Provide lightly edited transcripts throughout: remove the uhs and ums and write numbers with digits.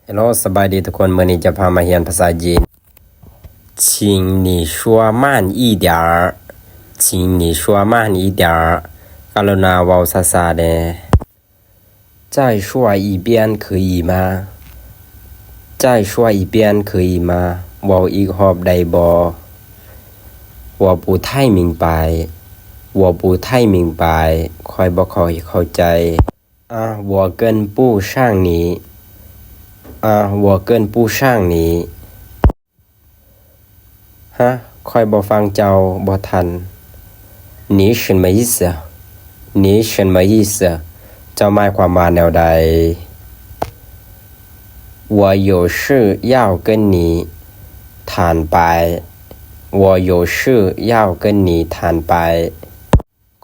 ฮัลโหลสบายดีทุกคนมื้อนี้จะพามาเรียนภาษาจีน请你说慢一点儿请你说慢一点儿กรุณาเว้าช้าๆแหน่再说一遍可以吗再说一遍可以吗เว้าอีกรอบได้บ่我不太明白我不太明白ค่อยบ่ค่อยเข้าใจ我跟不上你我跟不上你ฮะค่อยบ่ฟังเจ้าบ่ทัน你什么意思你什么意思เจ้าหมายความว่าแนวใด我有事要跟你谈白我有事要跟你谈白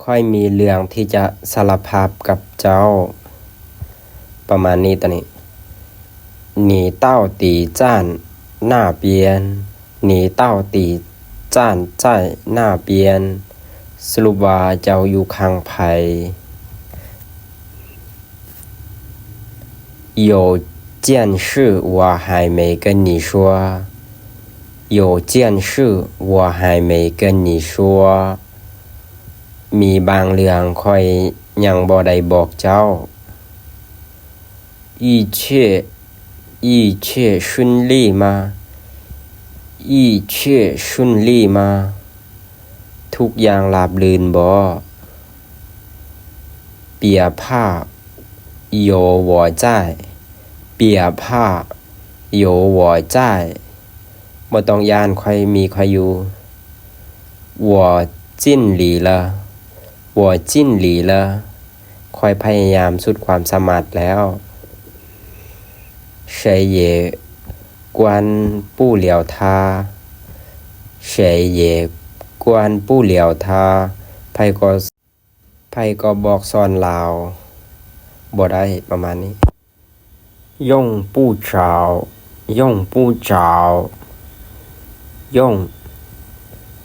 ค่อยมีเรื่องที่จะสารภาพกับเจ้าประมาณนี้ตอนนี้你到底站那边你到底站在那边สรุปว่าเจ้าอยู่ข้างไผ有件事我还没跟你说有件事我还没跟你说มีบางเรื่องค่อยยังบ่ได้บอกเจ้า一切顺利吗一切顺利吗ทุกอย่างราบรื่นบ่เปียผ้า有我在เปียผ้า有我在บ่ต้องย่านค่อยมีค่อยอยู่我尽力了我尽力了ค่อยพยายามสุดความสามารถแล้ว谁也管不了他谁也管不了他ไผก็บอกสอนลาวบ่ได้ประมาณนี้用不着用不着用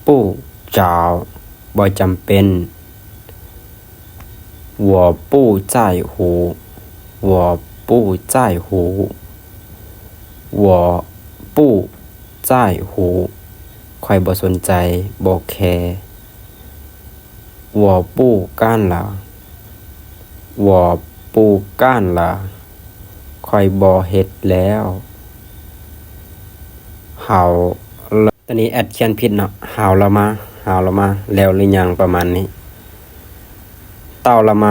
不着บ่จำเป็น我不在乎我不在乎我不在乎ค่อยบ่สนใจบ่แคร์我不干了我不干了ค่อยบ่เฮ็ดแล้วเฮาตอนนี้แอดเขียนผิดเนาะเฮาละมาแล้วหรือยังประมาณนี้เต้าละม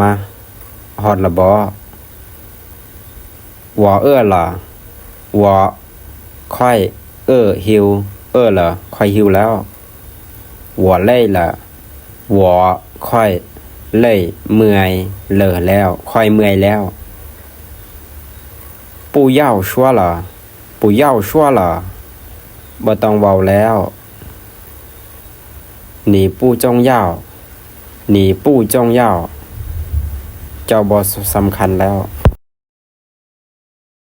าฮอดละบ่我饿了我ค่อยหิว了ค่อยหิวแล้ว我累了我ค่อยเล่ยเมื่อยเลอแล้วค่อยเมื่อยแล้ว不要说了不要说了บ่ต้องเว้าแล้ว你不重要你不重要เจ้าบ่สำคัญแล้ว